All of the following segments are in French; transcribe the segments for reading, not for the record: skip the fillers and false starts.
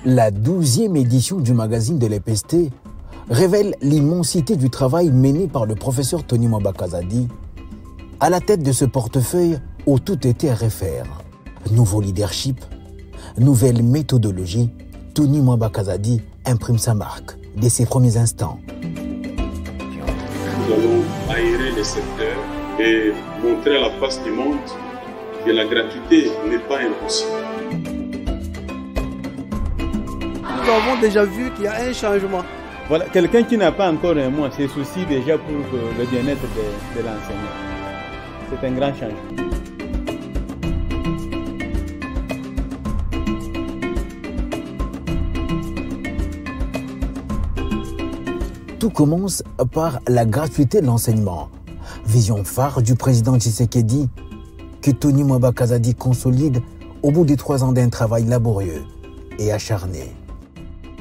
La 12e édition du magazine de l'EPST révèle l'immensité du travail mené par le professeur Tony Mwamba Kazadi à la tête de ce portefeuille où tout était à refaire. Nouveau leadership, nouvelle méthodologie, Tony Mwamba Kazadi imprime sa marque dès ses premiers instants. Nous allons aérer les secteurs et montrer à la face du monde que la gratuité n'est pas impossible. Nous avons déjà vu qu'il y a un changement. Voilà, quelqu'un qui n'a pas encore un mois se soucie déjà pour le bien-être de l'enseignant. C'est un grand changement. Tout commence par la gratuité de l'enseignement. Vision phare du président Tshisekedi que Tony Mwamba Kazadi consolide au bout de 3 ans d'un travail laborieux et acharné.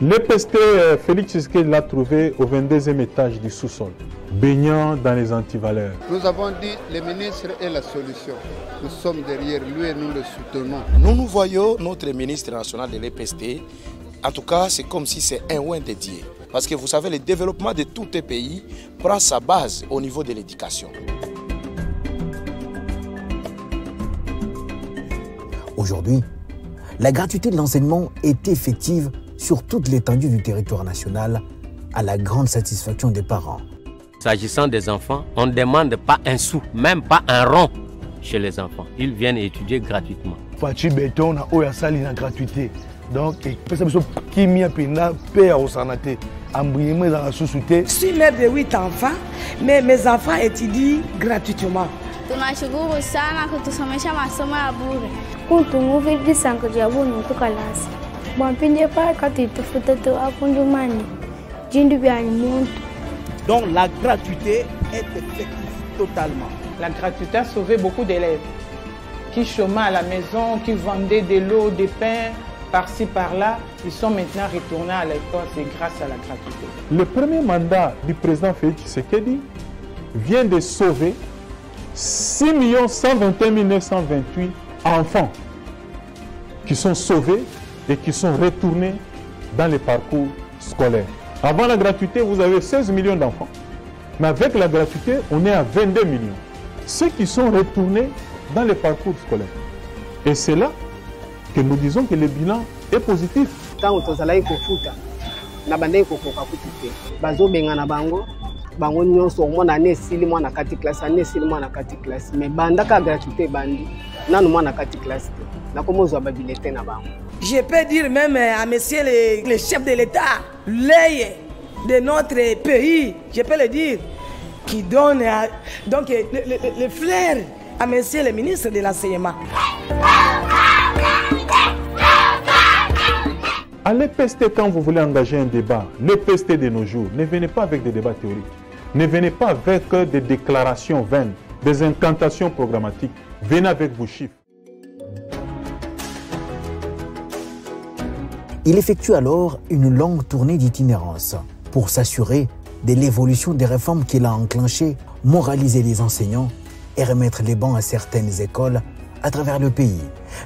L'EPST, Félix Tshisekedi l'a trouvé au 22e étage du sous-sol, baignant dans les antivaleurs. Nous avons dit que le ministre est la solution. Nous sommes derrière lui et nous le soutenons. Nous voyons notre ministre national de l'EPST. En tout cas, c'est comme si c'est un ouin dédié. Parce que vous savez, le développement de tout les pays prend sa base au niveau de l'éducation. Aujourd'hui, la gratuité de l'enseignement est effective sur toute l'étendue du territoire national, à la grande satisfaction des parents. S'agissant des enfants, on ne demande pas un sou, même pas un rond chez les enfants. Ils viennent étudier gratuitement. Fachi béton na oya sali na gratuité. Donc, personne qui m'y a pena paie au sanaté. Ambriément dans la sous-souté. Je suis mère de 8 enfants, mais mes enfants étudient gratuitement. Tunashukuru sana kutusomesha masomo ya bure. Kuntunguvi sanko jabunu kukalasi. Mwampinde pa kati tufuta tu akundumani. Jindu bya muntu. Donc la gratuité est effective totalement. La gratuité a sauvé beaucoup d'élèves qui chômaient à la maison, qui vendaient de l'eau, des pains, par-ci, par-là. Ils sont maintenant retournés à l'école, c'est grâce à la gratuité. Le premier mandat du président Félix Tshisekedi vient de sauver 6 121 928 enfants qui sont sauvés et qui sont retournés dans les parcours scolaires. Avant la gratuité, vous avez 16 millions d'enfants. Mais avec la gratuité, on est à 22 millions. Ceux qui sont retournés dans les parcours scolaires. Et c'est là que nous disons que le bilan est positif. Quand on a kofuta, na bandai kokoka kutite. Bazo benga na bango, bango nyonso mona ne sili mwana kati classe, ne sili mwana kati classe. Mais banda ka gratuité bandi, nanu mwana kati classe. Na komo zo babilete na bango. Je peux dire même à monsieur le chef de l'État, l'œil de notre pays, je peux le dire, qui donne donc le flair à monsieur le ministre de l'enseignement. À l'EPST, quand vous voulez engager un débat, l'EPST de nos jours, ne venez pas avec des débats théoriques. Ne venez pas avec des déclarations vaines, des incantations programmatiques. Venez avec vos chiffres. Il effectue alors une longue tournée d'itinérance pour s'assurer de l'évolution des réformes qu'il a enclenchées, moraliser les enseignants et remettre les bancs à certaines écoles à travers le pays,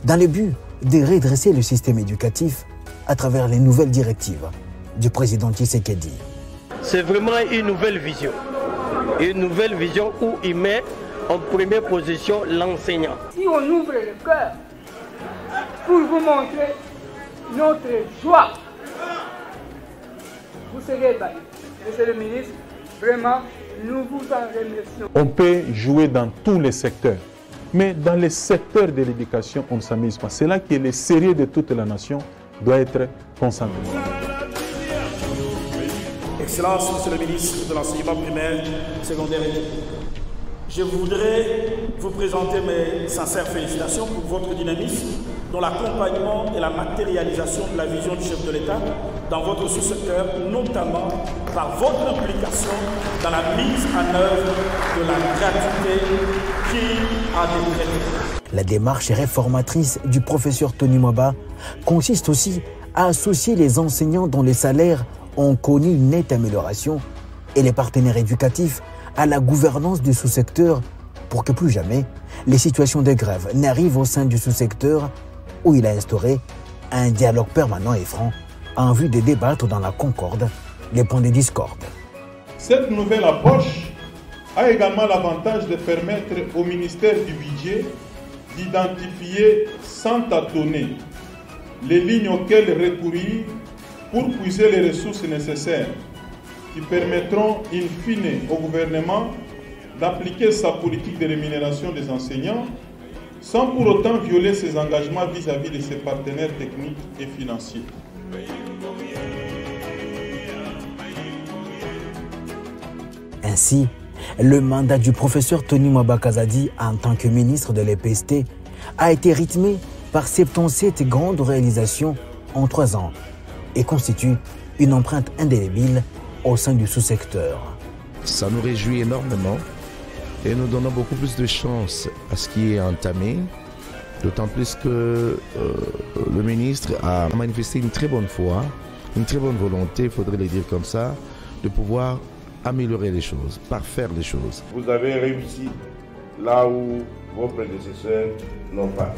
dans le but de redresser le système éducatif à travers les nouvelles directives du président Tshisekedi. C'est vraiment une nouvelle vision où il met en première position l'enseignant. Si on ouvre le cœur pour vous montrer notre joie, vous serez ébahi. Monsieur le ministre, vraiment, nous vous en remercions. On peut jouer dans tous les secteurs, mais dans les secteurs de l'éducation, on ne s'amuse pas. C'est là que le sérieux de toute la nation doit être concentré. Excellence, Monsieur le ministre de l'enseignement primaire, secondaire et je voudrais vous présenter mes sincères félicitations pour votre dynamisme dans l'accompagnement et la matérialisation de la vision du chef de l'État dans votre sous-secteur, notamment par votre implication dans la mise en œuvre de la gratuité qui a décrété. La démarche réformatrice du professeur Tony Mwamba consiste aussi à associer les enseignants dont les salaires ont connu une nette amélioration et les partenaires éducatifs à la gouvernance du sous-secteur pour que plus jamais les situations de grève n'arrivent au sein du sous-secteur où il a instauré un dialogue permanent et franc en vue de débattre dans la concorde les points de discorde. Cette nouvelle approche a également l'avantage de permettre au ministère du Budget d'identifier sans tâtonner les lignes auxquelles recourir pour puiser les ressources nécessaires qui permettront in fine au gouvernement d'appliquer sa politique de rémunération des enseignants sans pour autant violer ses engagements vis-à-vis de ses partenaires techniques et financiers. Ainsi, le mandat du professeur Tony Bakazadi en tant que ministre de l'EPST a été rythmé par 77 grandes réalisations en 3 ans et constitue une empreinte indélébile au sein du sous-secteur. Ça nous réjouit énormément et nous donnons beaucoup plus de chance à ce qui est entamé, d'autant plus que le ministre a manifesté une très bonne foi, une très bonne volonté, il faudrait le dire comme ça, de pouvoir améliorer les choses, parfaire les choses. Vous avez réussi là où vos prédécesseurs n'ont pas.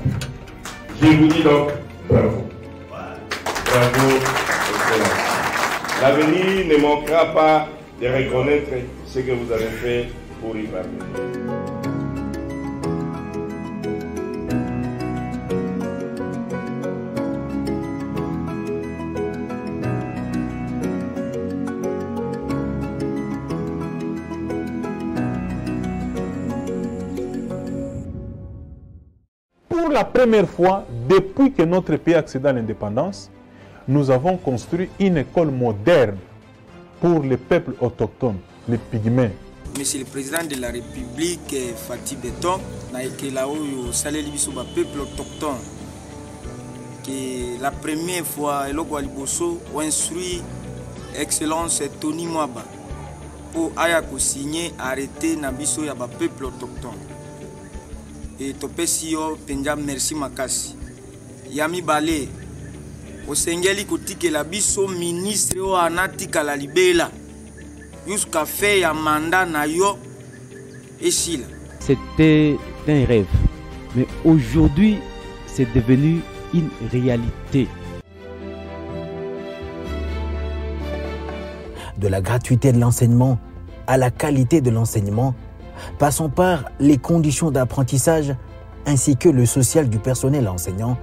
Je vous dis donc bravo. Bravo, excellent. L'avenir ne manquera pas de reconnaître ce que vous avez fait pour y parvenir. Pour la première fois, depuis que notre pays accède à l'indépendance, nous avons construit une école moderne pour les peuples autochtones, les pygmées. Monsieur le Président de la République, Fatih Beton, na ekela oyo saleli biso ba peuple autochtone. Que la première fois, eloko wa liboso o instruit Excellence Tony Mwaba pour aya ko signer arrêté na biso ya ba peuple autochtone. Et topesi yo penja merci makasi. Yami Balé osengeli kotikela biso ministre o anatika la libela jusqu'à faire ya mandat na yo esila. C'était un rêve, mais aujourd'hui c'est devenu une réalité. De la gratuité de l'enseignement à la qualité de l'enseignement, passons par les conditions d'apprentissage ainsi que le social du personnel enseignant,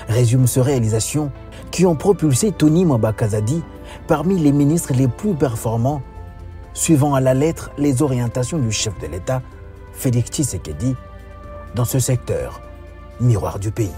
résume ces réalisations qui ont propulsé Tony Bakazadi parmi les ministres les plus performants, suivant à la lettre les orientations du chef de l'État, Félix Tshisekedi, dans ce secteur, miroir du pays.